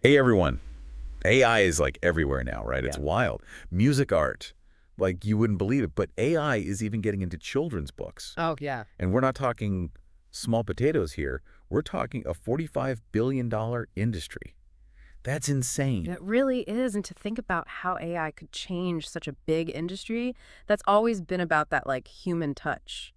Hey everyone, AI is like everywhere now, right? It's Yeah. wild. Music art, like you wouldn't believe it, but AI is even getting into children's books. Oh, yeah. And we're not talking small potatoes here. We're talking a $45 billion industry. That's insane. It really is. And to think about how AI could change such a big industry that's always been about that like human touch,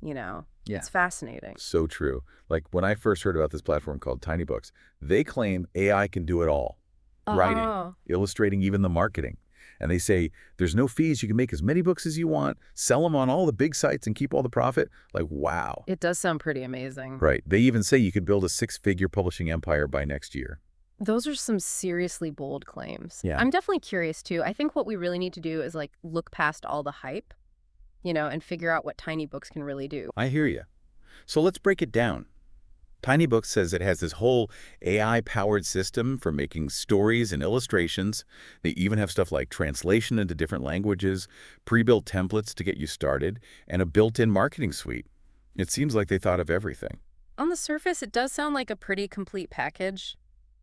Yeah. it's fascinating. So true. Like when I first heard about this platform called Tiny Books, they claim AI can do it all. Writing, Oh, illustrating, even the marketing. And they say there's no fees. You can make as many books as you want, sell them on all the big sites and keep all the profit. Like, wow. it does sound pretty amazing. Right. They even say you could build a six-figure publishing empire by next year. Those are some seriously bold claims. Yeah. I'm definitely curious too. I think what we really need to do is like look past all the hype, and figure out what tiny books can really do. I hear you. So let's break it down. Tiny Books says it has this whole AI-powered system for making stories and illustrations. They even have stuff like translation into different languages, pre-built templates to get you started, and a built-in marketing suite. It seems like they thought of everything. On the surface, it does sound like a pretty complete package.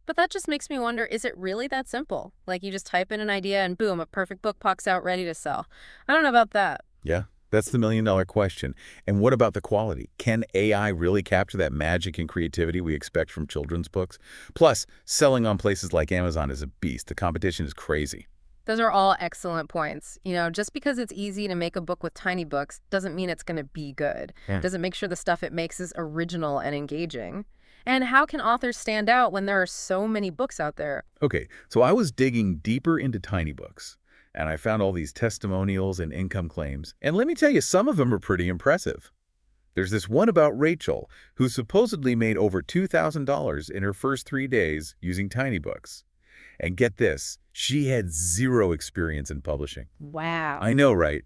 But that just makes me wonder, is it really that simple? Like you just type in an idea and boom, a perfect book pops out ready to sell. I don't know about that. Yeah, that's the million-dollar question. And what about the quality? Can AI really capture that magic and creativity we expect from children's books? Plus, selling on places like Amazon is a beast. The competition is crazy. Those are all excellent points. Just because it's easy to make a book with tiny books doesn't mean it's going to be good. Yeah. Doesn't make sure the stuff it makes is original and engaging. And how can authors stand out when there are so many books out there? Okay, so I was digging deeper into tiny books, and I found all these testimonials and income claims. And let me tell you, some of them are pretty impressive. There's this one about Rachel, who supposedly made over $2,000 in her first 3 days using tiny books. And get this, she had zero experience in publishing. Wow. I know, right?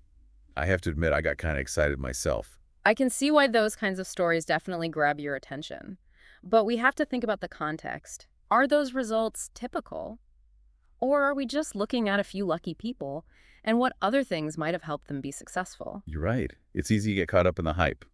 I have to admit, I got kind of excited myself. I can see why those kinds of stories definitely grab your attention. But we have to think about the context. Are those results typical? Or are we just looking at a few lucky people and what other things might have helped them be successful? You're right. It's easy to get caught up in the hype.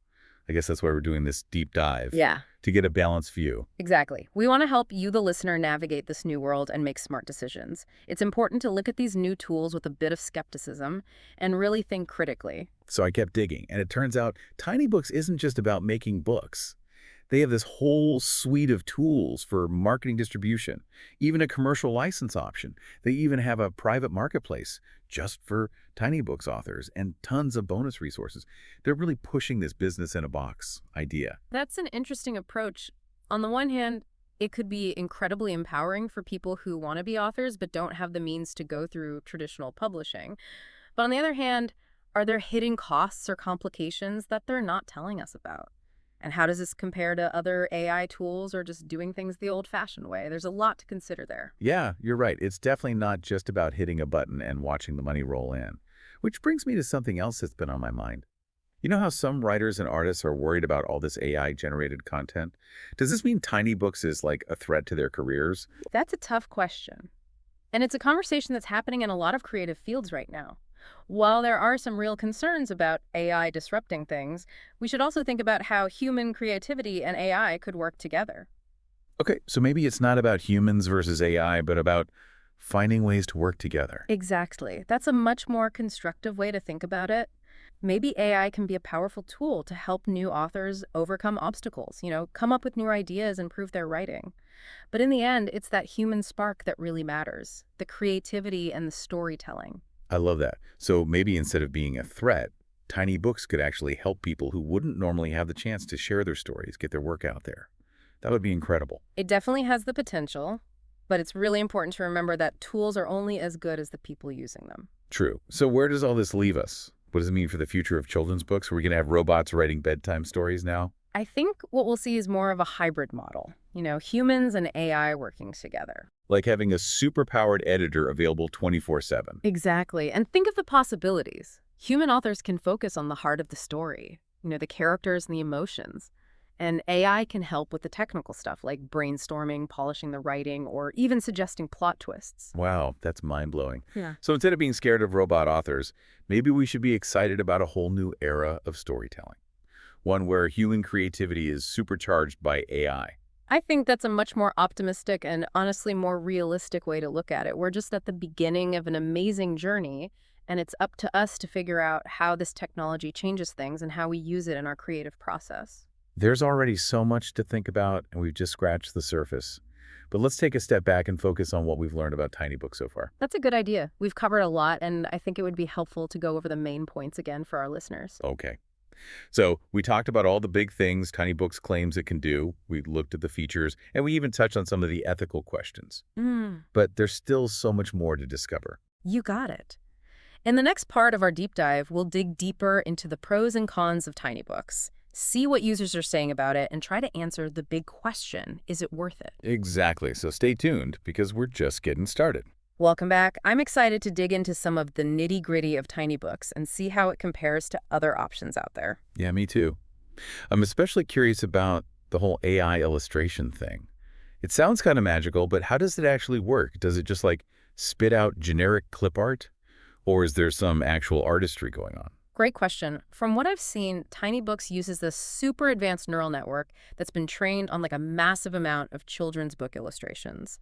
I guess that's why we're doing this deep dive, Yeah, to get a balanced view. exactly. We want to help you, the listener, navigate this new world and make smart decisions. It's important to look at these new tools with a bit of skepticism and really think critically. So I kept digging, and it turns out Tiny Books isn't just about making books. They have this whole suite of tools for marketing distribution, even a commercial license option. They even have a private marketplace just for tiny books authors and tons of bonus resources. They're really pushing this business in a box idea. That's an interesting approach. On the one hand, it could be incredibly empowering for people who want to be authors but don't have the means to go through traditional publishing. But on the other hand, are there hidden costs or complications that they're not telling us about? And how does this compare to other AI tools or just doing things the old-fashioned way? There's a lot to consider there. Yeah, you're right. It's definitely not just about hitting a button and watching the money roll in. Which brings me to something else that's been on my mind. You know how some writers and artists are worried about all this AI-generated content? Does this mean tiny books is like a threat to their careers? That's a tough question. And it's a conversation that's happening in a lot of creative fields right now. While there are some real concerns about AI disrupting things, we should also think about how human creativity and AI could work together. Okay, so maybe it's not about humans versus AI, but about finding ways to work together. Exactly. That's a much more constructive way to think about it. Maybe AI can be a powerful tool to help new authors overcome obstacles, come up with new ideas and improve their writing. But in the end, it's that human spark that really matters, the creativity and the storytelling. I love that. So maybe instead of being a threat, tiny books could actually help people who wouldn't normally have the chance to share their stories, get their work out there. That would be incredible. It definitely has the potential, but it's really important to remember that tools are only as good as the people using them. True. So where does all this leave us? What does it mean for the future of children's books? Are we going to have robots writing bedtime stories now? I think what we'll see is more of a hybrid model, humans and AI working together. Like having a super-powered editor available 24/7. Exactly. And think of the possibilities. Human authors can focus on the heart of the story, the characters and the emotions. And AI can help with the technical stuff like brainstorming, polishing the writing, or even suggesting plot twists. Wow, that's mind-blowing. Yeah. So instead of being scared of robot authors, maybe we should be excited about a whole new era of storytelling. One where human creativity is supercharged by AI. I think that's a much more optimistic and honestly more realistic way to look at it. We're just at the beginning of an amazing journey, and it's up to us to figure out how this technology changes things and how we use it in our creative process. There's already so much to think about, and we've just scratched the surface. But let's take a step back and focus on what we've learned about Tiny Books so far. That's a good idea. We've covered a lot, and I think it would be helpful to go over the main points again for our listeners. Okay. So we talked about all the big things Tiny Books claims it can do. We looked at the features, and we even touched on some of the ethical questions. Mm, But there's still so much more to discover. you got it. In the next part of our deep dive, we'll dig deeper into the pros and cons of tiny books, see what users are saying about it, and try to answer the big question, is it worth it? Exactly. So stay tuned because we're just getting started. Welcome back. I'm excited to dig into some of the nitty-gritty of tiny books and see how it compares to other options out there. Yeah, me too. I'm especially curious about the whole AI illustration thing. It sounds kind of magical, but how does it actually work? Does it just like spit out generic clip art? Or is there some actual artistry going on? Great question. From what I've seen, TinyBooks uses this super advanced neural network that's been trained on like a massive amount of children's book illustrations.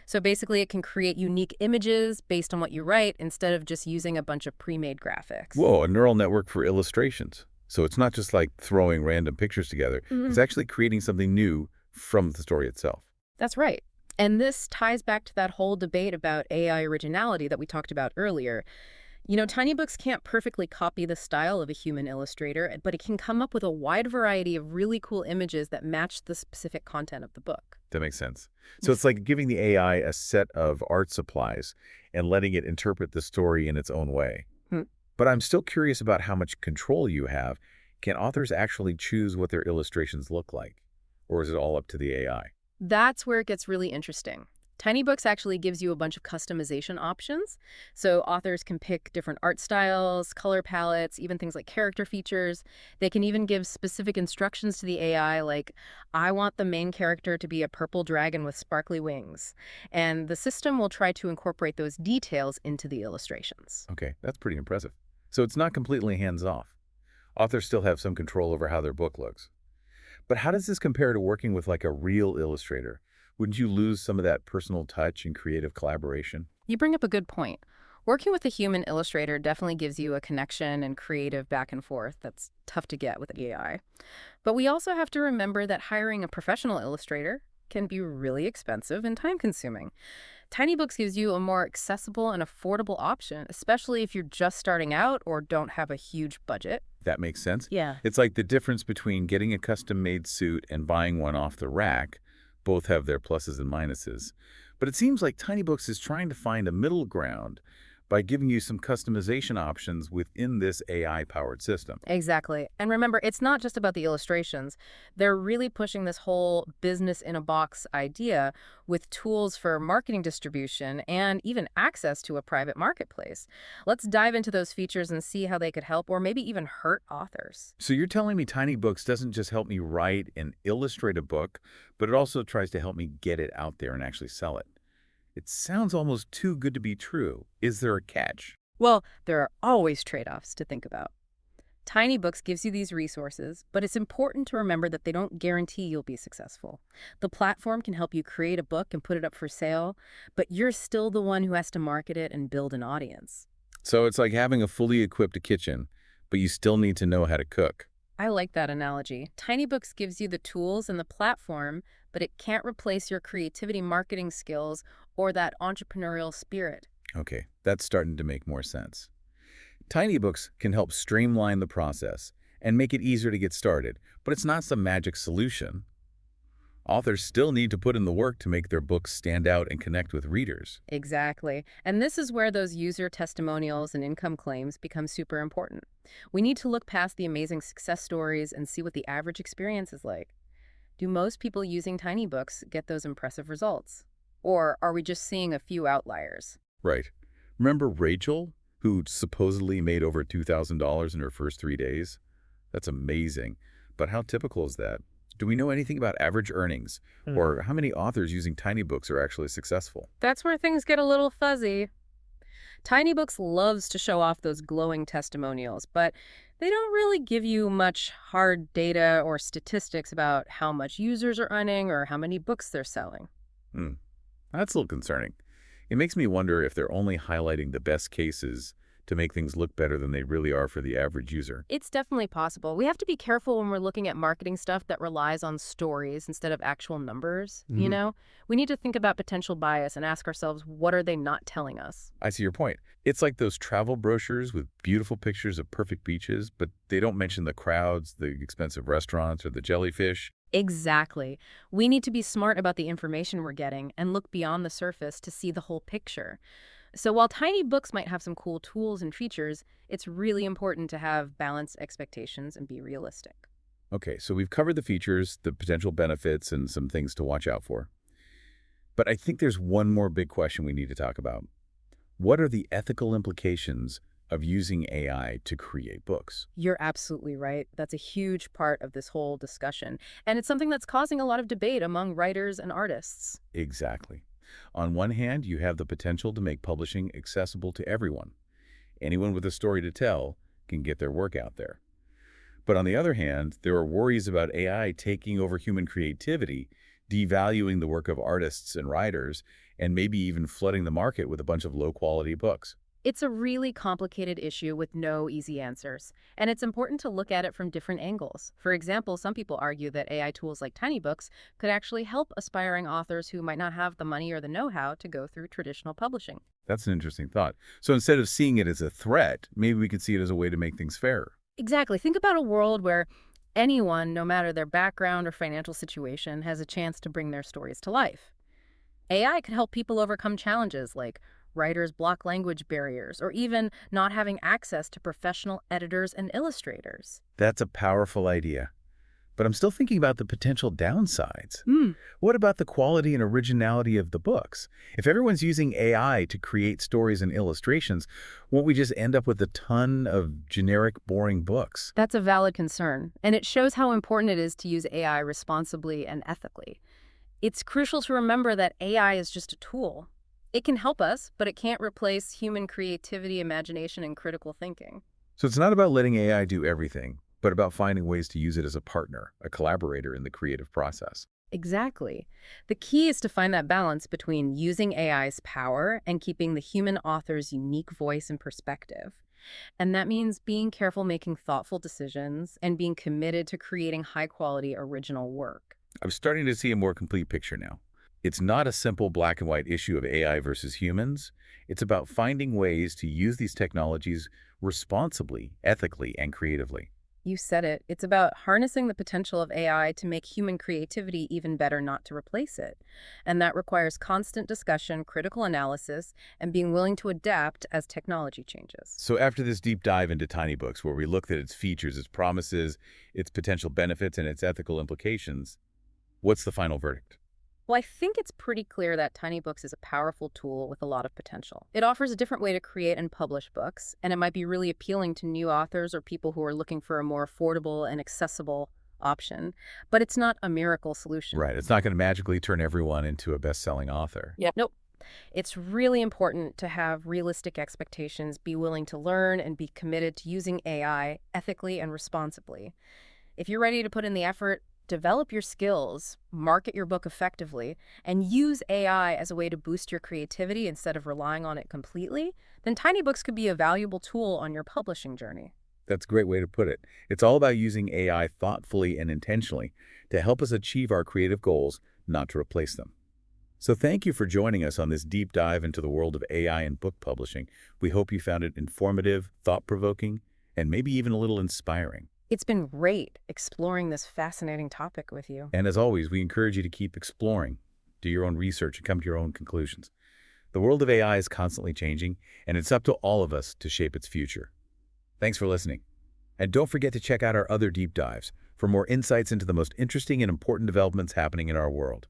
So basically, it can create unique images based on what you write instead of just using a bunch of pre-made graphics. Whoa, a neural network for illustrations. So it's not just like throwing random pictures together. It's Mhm. actually creating something new from the story itself. That's right. And this ties back to that whole debate about AI originality that we talked about earlier. Tiny Books can't perfectly copy the style of a human illustrator, but it can come up with a wide variety of really cool images that match the specific content of the book. That makes sense. So it's like giving the AI a set of art supplies and letting it interpret the story in its own way. Hmm. But I'm still curious about how much control you have. Can authors actually choose what their illustrations look like? Or is it all up to the AI? That's where it gets really interesting. TinyBooks actually gives you a bunch of customization options. So authors can pick different art styles, color palettes, even things like character features. They can even give specific instructions to the AI, like, I want the main character to be a purple dragon with sparkly wings. And the system will try to incorporate those details into the illustrations. Okay, that's pretty impressive. So it's not completely hands-off. Authors still have some control over how their book looks. But how does this compare to working with like a real illustrator? Wouldn't you lose some of that personal touch and creative collaboration? You bring up a good point. Working with a human illustrator definitely gives you a connection and creative back and forth that's tough to get with AI. But we also have to remember that hiring a professional illustrator can be really expensive and time consuming. TinyBooks gives you a more accessible and affordable option, especially if you're just starting out or don't have a huge budget. That makes sense. Yeah. It's like the difference between getting a custom-made suit and buying one off the rack. Both have their pluses and minuses. But it seems like TinyBooks is trying to find a middle ground by giving you some customization options within this AI-powered system. Exactly. And remember, it's not just about the illustrations. They're really pushing this whole business in a box idea with tools for marketing distribution and even access to a private marketplace. Let's dive into those features and see how they could help or maybe even hurt authors. So you're telling me TinyBooks doesn't just help me write and illustrate a book, but it also tries to help me get it out there and actually sell it. It sounds almost too good to be true. Is there a catch? Well, there are always trade-offs to think about. TinyBooks gives you these resources, but it's important to remember that they don't guarantee you'll be successful. The platform can help you create a book and put it up for sale, but you're still the one who has to market it and build an audience. So it's like having a fully equipped kitchen, but you still need to know how to cook. I like that analogy. TinyBooks gives you the tools and the platform, but it can't replace your creativity marketing skills or that entrepreneurial spirit. Okay, that's starting to make more sense. TinyBooks can help streamline the process and make it easier to get started, but it's not some magic solution. Authors still need to put in the work to make their books stand out and connect with readers. Exactly. And this is where those user testimonials and income claims become super important. We need to look past the amazing success stories and see what the average experience is like. Do most people using TinyBooks get those impressive results? Or are we just seeing a few outliers? Right. Remember Rachel, who supposedly made over $2,000 in her first 3 days? That's amazing. But how typical is that? Do we know anything about average earnings or how many authors using TinyBooks are actually successful? That's where things get a little fuzzy. TinyBooks loves to show off those glowing testimonials, but They don't really give you much hard data or statistics about how much users are earning or how many books they're selling. Hmm, that's a little concerning. It makes me wonder if they're only highlighting the best cases to make things look better than they really are for the average user. It's definitely possible. We have to be careful when we're looking at marketing stuff that relies on stories instead of actual numbers, you Hmm. know? We need to think about potential bias and ask ourselves, what are they not telling us? I see your point. It's like those travel brochures with beautiful pictures of perfect beaches, but they don't mention the crowds, the expensive restaurants, or the jellyfish. Exactly. We need to be smart about the information we're getting and look beyond the surface to see the whole picture. So while tiny books might have some cool tools and features, it's really important to have balanced expectations and be realistic. Okay, so we've covered the features, the potential benefits, and some things to watch out for. But I think there's one more big question we need to talk about. What are the ethical implications of using AI to create books? You're absolutely right. That's a huge part of this whole discussion. And it's something that's causing a lot of debate among writers and artists. Exactly. On one hand, you have the potential to make publishing accessible to everyone. Anyone with a story to tell can get their work out there. But on the other hand, there are worries about AI taking over human creativity, devaluing the work of artists and writers, and maybe even flooding the market with a bunch of low-quality books. It's a really complicated issue with no easy answers, and it's important to look at it from different angles. For example, some people argue that AI tools like TinyBooks could actually help aspiring authors who might not have the money or the know-how to go through traditional publishing. That's an interesting thought. So instead of seeing it as a threat, maybe we could see it as a way to make things fairer. Exactly. Think about a world where anyone, no matter their background or financial situation, has a chance to bring their stories to life. AI could help people overcome challenges like writers' block language barriers or even not having access to professional editors and illustrators. That's a powerful idea. But I'm still thinking about the potential downsides. Hmm. What about the quality and originality of the books? If everyone's using AI to create stories and illustrations, won't we just end up with a ton of generic, boring books? That's a valid concern, and it shows how important it is to use AI responsibly and ethically. It's crucial to remember that AI is just a tool. It can help us, but it can't replace human creativity, imagination, and critical thinking. So it's not about letting AI do everything, but about finding ways to use it as a partner, a collaborator in the creative process. Exactly. The key is to find that balance between using AI's power and keeping the human author's unique voice and perspective. And that means being careful making thoughtful decisions and being committed to creating high-quality original work. I'm starting to see a more complete picture now. It's not a simple black and white issue of AI versus humans. It's about finding ways to use these technologies responsibly, ethically, and creatively. You said it. It's about harnessing the potential of AI to make human creativity even better, not to replace it. And that requires constant discussion, critical analysis, and being willing to adapt as technology changes. So after this deep dive into Tiny Books, where we looked at its features, its promises, its potential benefits, and its ethical implications, what's the final verdict? Well, I think it's pretty clear that TinyBooks is a powerful tool with a lot of potential. It offers a different way to create and publish books, and it might be really appealing to new authors or people who are looking for a more affordable and accessible option. But it's not a miracle solution. Right. It's not going to magically turn everyone into a best-selling author. Yep. Nope. It's really important to have realistic expectations, be willing to learn, and be committed to using AI ethically and responsibly. If you're ready to put in the effort, develop your skills, market your book effectively, and use AI as a way to boost your creativity instead of relying on it completely, then Tiny Books could be a valuable tool on your publishing journey. That's a great way to put it. It's all about using AI thoughtfully and intentionally to help us achieve our creative goals, not to replace them. So thank you for joining us on this deep dive into the world of AI and book publishing. We hope you found it informative, thought-provoking, and maybe even a little inspiring. It's been great exploring this fascinating topic with you. And as always, we encourage you to keep exploring, do your own research, and come to your own conclusions. The world of AI is constantly changing, and it's up to all of us to shape its future. Thanks for listening. And don't forget to check out our other deep dives for more insights into the most interesting and important developments happening in our world.